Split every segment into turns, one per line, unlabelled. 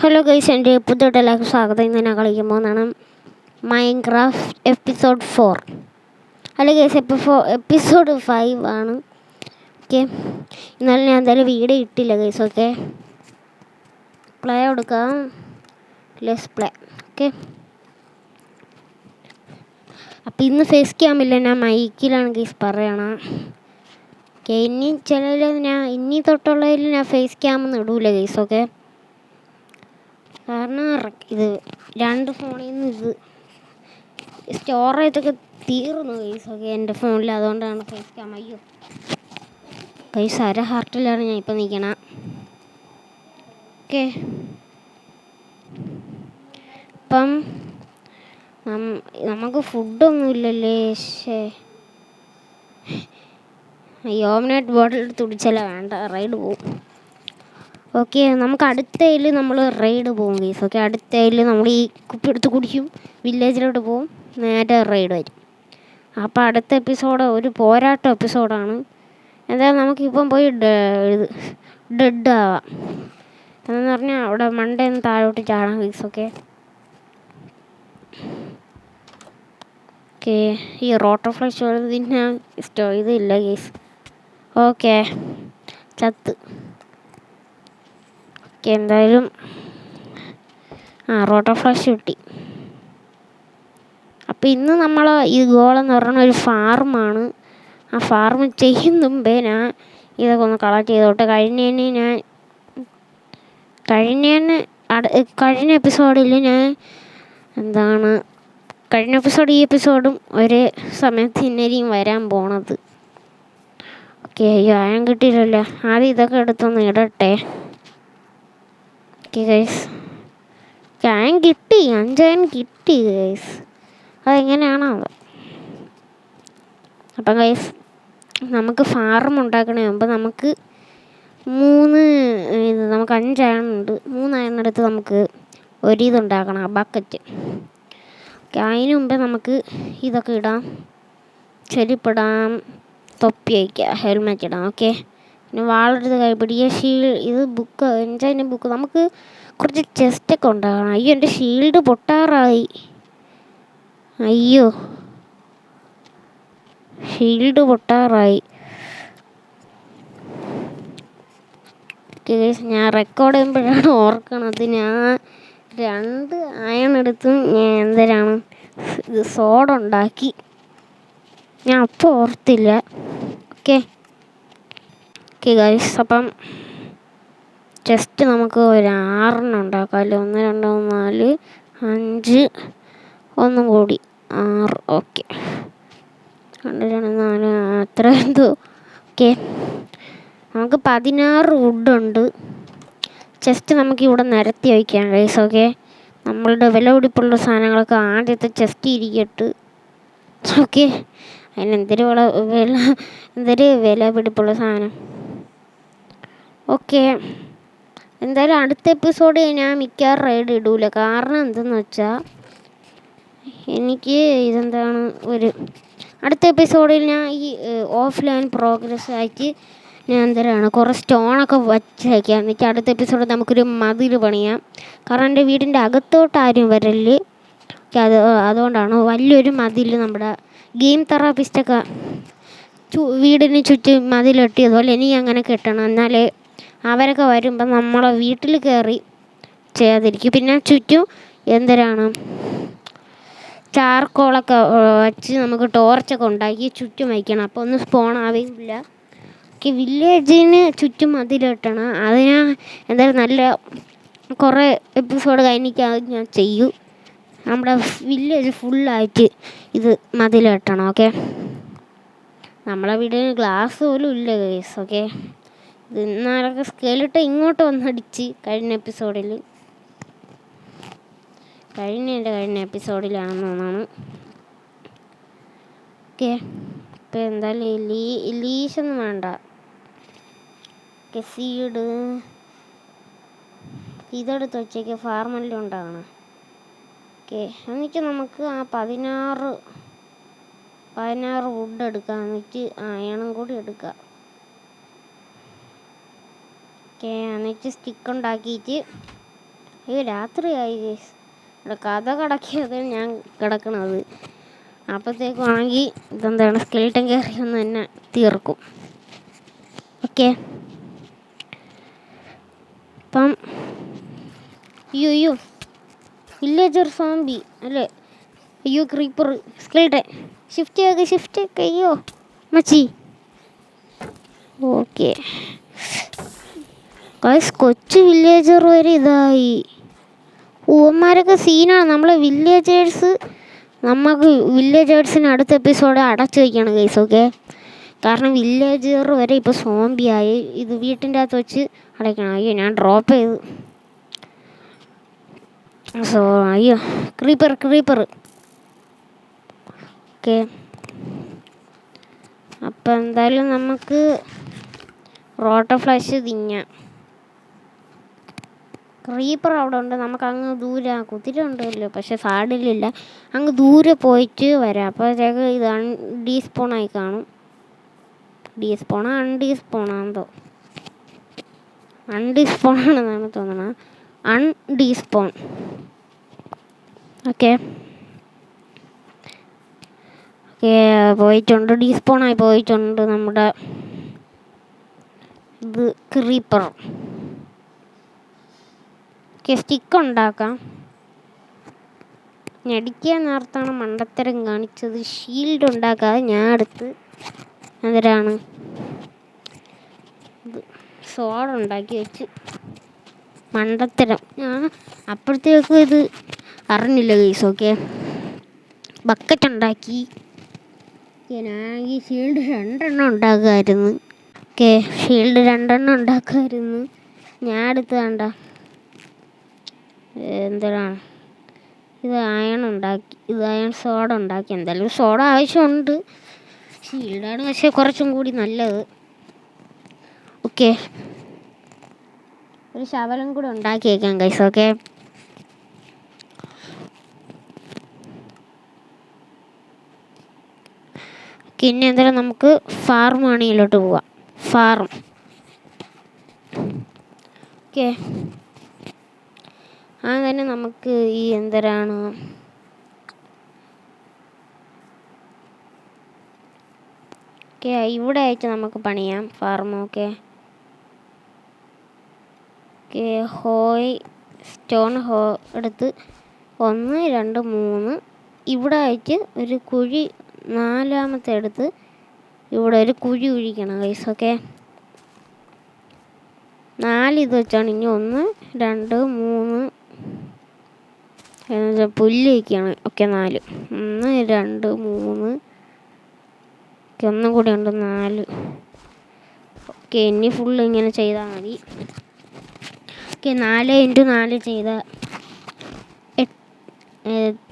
Hello guys, എൻ്റെ പുതിയ സ്വാഗതം. ഇന്ന് ഞാൻ കളിക്കാൻ പോകുന്നതാണ് മൈൻക്രാഫ്റ്റ് എപ്പിസോഡ് 4. അല്ല ഗൈസ്, എപ്പിസോഡ് 5 ആണ്. ഓക്കെ, എന്നാലും ഞാൻ എന്തായാലും വീഡിയോ ഇട്ടില്ല ഗൈസ്. ഓക്കെ, പ്ലേ കൊടുക്കാം. Let's play. ഓക്കെ, അപ്പം ഇന്ന് ഫേസ് ക്യാമില്ല, ഞാൻ മൈക്കിലാണ് ഗൈസ് പറയണം. ഓക്കെ, ഇനി തൊട്ടുള്ളതിൽ ഞാൻ ഫേസ് ക്യാമൊന്നും ഇടൂല ഗൈസ്. ഓക്കെ, കാരണം ഇത് രണ്ട് ഫോണിൽ നിന്ന് ഇത് സ്റ്റോറേജൊക്കെ തീർന്നു ഗൈസ്. ഓക്കെ, എൻ്റെ ഫോണിൽ, അതുകൊണ്ടാണ് ഫേസ് ക്യാം. അയ്യോ ഗൈസ്, ഹാർട്ടിലാണ് ഞാൻ ഇപ്പം നിൽക്കണം. ഓക്കെ, ഇപ്പം നമുക്ക് ഫുഡൊന്നും ഇല്ലല്ലേ. യോമിനേറ്റ് ബോട്ടിൽ എടുത്ത് കുടിച്ചല്ല, വേണ്ട, റൈഡ് പോവും. ഓക്കെ, നമുക്ക് അടുത്തതിൽ നമ്മൾ റൈഡ് പോകും ഗൈസ്. ഓക്കെ, അടുത്തതിൽ നമ്മൾ ഈ കുപ്പി എടുത്ത് കുടിക്കും, വില്ലേജിലോട്ട് പോവും, നേരെ റൈഡ് വരും. അപ്പോൾ അടുത്ത എപ്പിസോഡ് ഒരു പോരാട്ട എപ്പിസോഡാണ്. എന്തായാലും നമുക്കിപ്പം പോയി ഡെഡ് ആവാം. എന്ന് പറഞ്ഞാൽ അവിടെ മണ്ടേന്ന് താഴോട്ട് ചാടാം ഗൈസ്. ഓക്കെ, ഓക്കെ, ഈ റോട്ടർ ഫ്ലഷ് ഇതിന് ഇതില്ല ഗൈസ്. ഓക്കെ, ചത്ത്. ഓക്കെ, എന്തായാലും റോട്ടർ ഫ്ലഷ് കിട്ടി. അപ്പോൾ ഇന്ന് നമ്മൾ ഈ ഗോളെന്ന് പറഞ്ഞ ഒരു ഫാർമാണ്. ആ ഫാർം ചെയ്യും മുമ്പേ ഞാൻ ഇതൊക്കെ ഒന്ന് കളക്ട് ചെയ്തോട്ടെ. കഴിഞ്ഞ എപ്പിസോഡിൽ ഞാൻ കഴിഞ്ഞ എപ്പിസോഡ് ഈ എപ്പിസോഡും ഒരേ സമയത്ത് ഇന്നലെയും വരാൻ പോണത്. ഓക്കെ, അയം കിട്ടിയില്ലല്ലോ. ആദ്യം ഇതൊക്കെ എടുത്തൊന്ന് ഇടട്ടെ. ഓക്കെ ഗൈസ്, അയം കിട്ടി, 5 കിട്ടി ഗൈസ്. അതെങ്ങനെയാണോ അത്. അപ്പം ഗൈസ്, നമുക്ക് ഫാർം ഉണ്ടാക്കണേ മുമ്പ് നമുക്ക് 5 അയണുണ്ട്. 3 അയണെടുത്ത് നമുക്ക് ഇതുണ്ടാക്കണം, ബക്കറ്റ്. ഓക്കെ, അതിന് മുമ്പേ നമുക്ക് ഇതൊക്കെ ഇടാം. ചെരുപ്പിടാം, തൊപ്പി വയ്ക്കുക, ഹെൽമെറ്റ് ഇടാം. ഓക്കെ, പിന്നെ വാളെടുത്ത് കൈപിടിക്കുക. ഇത് ബുക്ക്, എൻ്റെ ബുക്ക്. നമുക്ക് കുറച്ച് ചെസ്റ്റൊക്കെ ഉണ്ടാക്കണം. അയ്യോ, എൻ്റെ ഷീൽഡ് പൊട്ടാറായി. അയ്യോ, ഷീൽഡ് പൊട്ടാറായി. ഞാൻ റെക്കോർഡ് ചെയ്യുമ്പോഴാണ് ഓർക്കണത്. ഞാൻ 2 അയണെടുത്തും ഇത് സോഡുണ്ടാക്കി. ഞാൻ അപ്പോൾ ഓർത്തില്ല. ഓക്കെ ഗൈസ്, അപ്പം ജസ്റ്റ് നമുക്ക് ഒരു 6 ഉണ്ടാക്കാം. അല്ലേ, 1 2 3 4 5, ഒന്നും കൂടി 6. ഓക്കെ, 2 2 4 അത്ര എന്തോ. ഓക്കെ, നമുക്ക് 16 വുഡുണ്ട്. ജസ്റ്റ് നമുക്കിവിടെ നിരത്തി വയ്ക്കാം ഗൈസ്. ഓക്കെ, നമ്മളുടെ വിലപിടിപ്പുള്ള സാധനങ്ങളൊക്കെ ആദ്യത്തെ ചെസ്റ്റ് ഇരിക്കട്ട്. ഓക്കെ, അതിനെന്തൊരു വില പിടിപ്പുള്ള സാധനം. ഓക്കെ, എന്തായാലും അടുത്ത എപ്പിസോഡ് ഞാൻ മിക്കവാറും റൈഡ് ഇടൂല. കാരണം എന്തെന്ന് വെച്ചാൽ എനിക്ക് അടുത്ത എപ്പിസോഡിൽ ഞാൻ ഈ ഓഫ്ലൈൻ പ്രോഗ്രസ് ആയിട്ട് ഞാൻ കുറേ സ്റ്റോണൊക്കെ വച്ചേക്കാം. എന്നിട്ട് അടുത്ത എപ്പിസോഡിൽ നമുക്കൊരു മതിൽ പണിയാം. കാരണം എൻ്റെ വീടിൻ്റെ അകത്തോട്ട് ആരും വരല്. അതുകൊണ്ടാണ് വലിയൊരു മതിൽ നമ്മുടെ ഗെയിം തെറാപ്പിസ്റ്റൊക്കെ വീടിന് ചുറ്റും മതിലെട്ടിയതുപോലെ എനിക്ക് അങ്ങനെ കെട്ടണം. എന്നാലേ അവരൊക്കെ വരുമ്പം നമ്മളെ വീട്ടിൽ കയറി ചെയ്യാതിരിക്കും. പിന്നെ ചുറ്റും ചാർക്കോളൊക്കെ വച്ച് നമുക്ക് ടോർച്ചൊക്കെ ഉണ്ടാക്കി ചുറ്റും വയ്ക്കണം. അപ്പോൾ ഒന്നും സ്പോൺ ആവില്ല. വില്ലേജിന് ചുറ്റും മതിലെട്ടണം. അത് ഞാൻ എന്തായാലും നല്ല കുറേ എപ്പിസോഡ് കഴിഞ്ഞിട്ട് ഞാൻ ചെയ്യും. നമ്മുടെ വില്ലേജ് ഫുള്ളായിട്ട് ഇത് മതിലെട്ടണം. ഓക്കെ, നമ്മളെ വീടിന് ഗ്ലാസ് പോലും ഇല്ല കേസ്. ഓക്കെ, ഇത് ഇന്നാലൊക്കെ സ്കെലിട്ട് ഇങ്ങോട്ട് വന്നടിച്ച് കഴിഞ്ഞ എപ്പിസോഡിലാണെന്ന് തോന്നാണ്. ഓക്കെ, ഇപ്പം എന്തായാലും ലീഷൊന്നും വേണ്ട. സീഡ് ഇതെടുത്ത് വെച്ചേക്ക്, ഫാർമെല്ലാം ഉണ്ടാകണം. ഓക്കെ, എന്നിട്ട് നമുക്ക് ആ 16 വുഡ് എടുക്കാം. എന്നിട്ട് അയണും കൂടി എടുക്കാം. ഓക്കെ, എന്നിട്ട് സ്റ്റിക്ക് ഉണ്ടാക്കിയിട്ട് അയ്യോ രാത്രിയായി ഗൈസ്. ഇവിടെ കഥ കടക്കിയത് ഞാൻ കിടക്കണത്. അപ്പോഴത്തേക്കുവാണെങ്കിൽ ഇതെന്താണ് സ്കെൽട്ടൻ കയറി ഒന്ന് തന്നെ തീർക്കും. ഓക്കെ, അപ്പം അയ്യോ വില്ലേജർ സോംബി അല്ലേ? അയ്യോ ക്രീപ്പർ സ്കെൽട്ടൻ ഷിഫ്റ്റ് അയ്യോ മച്ചി. ഓക്കെ കൊച്ചു വില്ലേജർ വരെ ഇതായി. ഊവന്മാരൊക്കെ സീനാണ്. നമ്മളെ വില്ലേജേഴ്സിന് അടുത്ത എപ്പിസോഡ് അടച്ചു വയ്ക്കണം ഗൈസ്. ഓക്കെ, കാരണം വില്ലേജർ വരെ ഇപ്പോൾ സോംബിയായി. ഇത് വീട്ടിൻ്റെ അകത്ത് വെച്ച് അടയ്ക്കണം. അയ്യോ ഞാൻ ഡ്രോപ്പ് ചെയ്തു. അയ്യോ ക്രീപ്പർ. ഓക്കെ, അപ്പം എന്തായാലും നമുക്ക് റോട്ടർ ഫ്ലാഷ് തിന്നാം. ക്രീപ്പർ അവിടെ ഉണ്ട്. നമുക്ക് അങ്ങ് ദൂരെ കുതിര ഉണ്ടല്ലോ, പക്ഷെ സാഡിലില്ല. അങ്ങ് ദൂരെ പോയിട്ട് വരാം. അപ്പോഴത്തേക്ക് ഇത് ഡീസ്പോണായി കാണും. അൺഡീസ്പോണാണെന്തോ അൺഡീസ്പോണാണെന്നാണ് തോന്നണത്. അൺഡീസ്പോൺ. ഓക്കെ പോയിട്ടുണ്ട്. ഡീസ്പോണായി പോയിട്ടുണ്ട് നമ്മുടെ ഇത് ക്രീപ്പർ. സ്റ്റിക്ക് ഉണ്ടാക്കാം. ഞടിക്കാൻ നേർത്താണ് മണ്ടത്തരം കാണിച്ചത്. ഷീൽഡ് ഉണ്ടാക്കാതെ ഞാൻ അടുത്ത് എന്തരാണ് സോഡ് ഉണ്ടാക്കി വെച്ച് മണ്ടത്തരം. ഞാൻ അപ്പോഴത്തേക്കും ഇത് അറിഞ്ഞില്ല ഗൈസ്. ഓക്കെ, ബക്കറ്റ് ഉണ്ടാക്കി. ഞാനാണെങ്കിൽ ഷീൽഡ് 2 ഉണ്ടാക്കുമായിരുന്നു. ഞാൻ അടുത്ത് കണ്ട എന്തിനാണ് ഇത് അയൺ സോഡ ഉണ്ടാക്കി. എന്തായാലും സോഡ ആവശ്യമുണ്ട്. ഷീൽഡാണ് പക്ഷേ കുറച്ചും കൂടി നല്ലത്. ഓക്കെ, ഒരു ശവലം കൂടെ ഉണ്ടാക്കിയേക്കാം ഗൈസ്. ഓക്കെ, പിന്നെ എന്തായാലും നമുക്ക് ഫാർം ആണിയിലോട്ട് പോവാം. ഫാർം. ഓക്കെ, അങ്ങനെ നമുക്ക് ഈ എന്തരാണ് ഇവിടെ ആയിട്ട് നമുക്ക് പണിയാം ഫാർം. ഓക്കെ, സ്റ്റോൺ എടുത്ത് 1 2 3 ഇവിടെ ആയിട്ട് ഒരു കുഴി, 4ാമത്തെ എടുത്ത് ഇവിടെ ഒരു കുഴി കുഴിക്കണം ഗൈസ്. ഓക്കെ, 4 ഇത് വെച്ചാണ്. ഇനി 1 2 3 പുല്ല് വയ്ക്കുകയാണ്. ഓക്കെ, 4 1 2 3 ഒന്നും കൂടി ഉണ്ട് 4. ഓക്കെ, ഇനി ഫുള്ള് ഇങ്ങനെ ചെയ്താൽ മതി. ഓക്കെ, 4 × 4 ചെയ്ത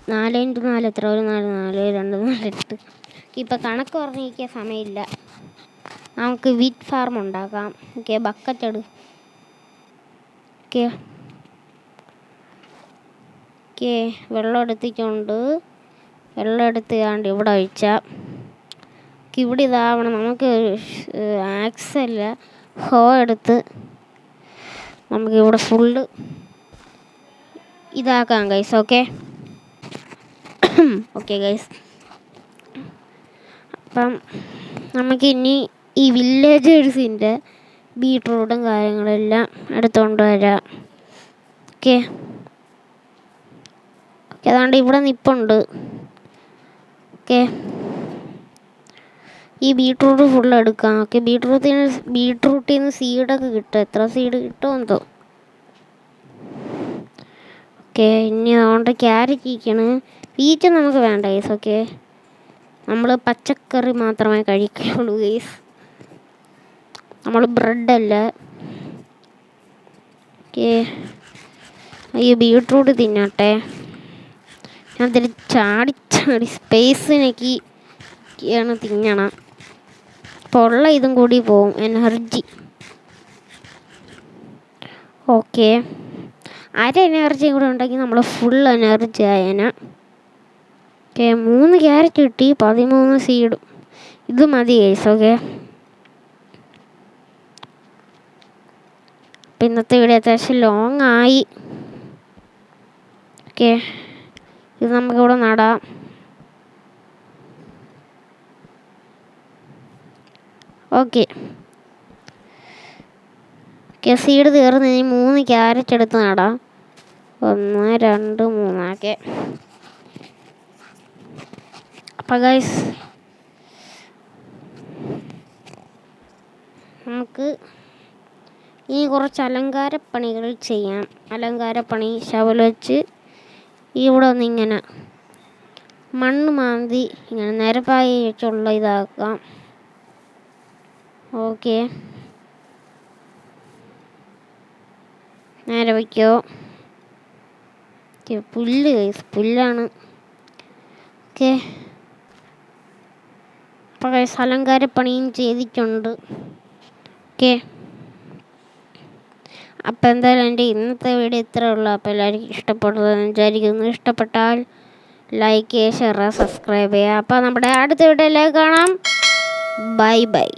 4 × 4 എത്ര? 1 4 4 2 4 8. ഇപ്പം കണക്ക് പറഞ്ഞിരിക്കാൻ സമയമില്ല. നമുക്ക് വീറ്റ് ഫാർം ഉണ്ടാക്കാം. ഓക്കെ, ബക്കറ്റ് എടു. ഓക്കെ വെള്ളം എടുത്തിട്ടുണ്ട്. വെള്ളം എടുത്ത് ഇവിടെ ഒഴിച്ചാൽ ഇവിടെ ഇതാവണം. നമുക്ക് ആക്സല്ല എടുത്ത് നമുക്കിവിടെ ഫുള്ള് ഇതാക്കാം ഗൈസ്. ഓക്കെ ഗൈസ്, അപ്പം നമുക്കിനി ഈ വില്ലേജേഴ്സിൻ്റെ ബീട്രൂട്ടും കാര്യങ്ങളെല്ലാം എടുത്തുകൊണ്ട് വരാം. ഓക്കെ അതാണ്ട് ഇവിടെ നിൽപ്പുണ്ട്. ഓക്കെ, ഈ ബീട്രൂട്ട് ഫുള്ള് എടുക്കാം. ഓക്കെ, ബീട്രൂട്ടിൽ നിന്ന് സീഡൊക്കെ കിട്ടും. എത്ര സീഡ് കിട്ടുമെന്തോ. ഓക്കെ, ഇനി അതുകൊണ്ട് ക്യാരറ്റ് ഇരിക്കണം. വീറ്റ് നമുക്ക് വേണ്ട ഗൈസ്. ഓക്കെ, നമ്മൾ പച്ചക്കറി മാത്രമേ കഴിക്കുള്ളൂ ഗൈസ്. നമ്മൾ ബ്രെഡല്ല. ഓക്കെ, ഈ ബീട്രൂട്ട് തിന്നട്ടെ. ഞാൻ അതിൽ ചാടി സ്പേസിനൊക്കെ തിന്നണം. അപ്പോൾ ഉള്ള ഇതും കൂടി പോവും, എനർജി. ഓക്കെ, എനർജിയും കൂടെ ഉണ്ടെങ്കിൽ നമ്മൾ ഫുൾ എനർജി ആയേന. ഓക്കെ, 3 ക്യാരറ്റ് കിട്ടി, 13 സീഡും. ഇത് മതി ഗൈസ്. ഓക്കെ, അപ്പം ഇന്നത്തെ വീഡിയോ അത്യാവശ്യം ലോങ് ആയി. ഓക്കെ, ഇത് നമുക്കിവിടെ നടാം. ഓക്കെ ഓക്കെ, സീഡ് തീർന്ന് ഇനി 3 ക്യാരറ്റ് എടുത്ത് നടാം. 1 2 3. ഓക്കെ, അപ്പം ഗൈസ് നമുക്ക് ഇനി കുറച്ച് അലങ്കാരപ്പണികൾ ചെയ്യാം. അലങ്കാരപ്പണി ശവൽ വെച്ച് ഇവിടെ ഒന്നിങ്ങനെ മണ്ണ് മാന്തി ഇങ്ങനെ നിരപ്പായി വെച്ചുള്ള ഇതാക്കാം. ഓക്കെ, നേരെ വയ്ക്കോ. പുല്ല് ഗൈസ്, പുല്ലാണ്. ഓക്കെ, അപ്പോൾ ഗൈസ് അലങ്കാരപ്പണിയും ചെയ്തിട്ടുണ്ട്. ഓക്കെ, അപ്പോൾ എന്തായാലും എൻ്റെ ഇന്നത്തെ വീഡിയോ ഇത്രേ ഉള്ളൂ. അപ്പോൾ എല്ലാവർക്കും ഇഷ്ടപ്പെടുന്നതെന്ന് വിചാരിക്കുന്നു. ഇഷ്ടപ്പെട്ടാൽ ലൈക്ക് ചെയ്യുക, ഷെയർ ചെയ്യുക, സബ്സ്ക്രൈബ് ചെയ്യുക. അപ്പോൾ നമ്മുടെ അടുത്ത വീഡിയോയിലേക്ക് കാണാം. Bye bye.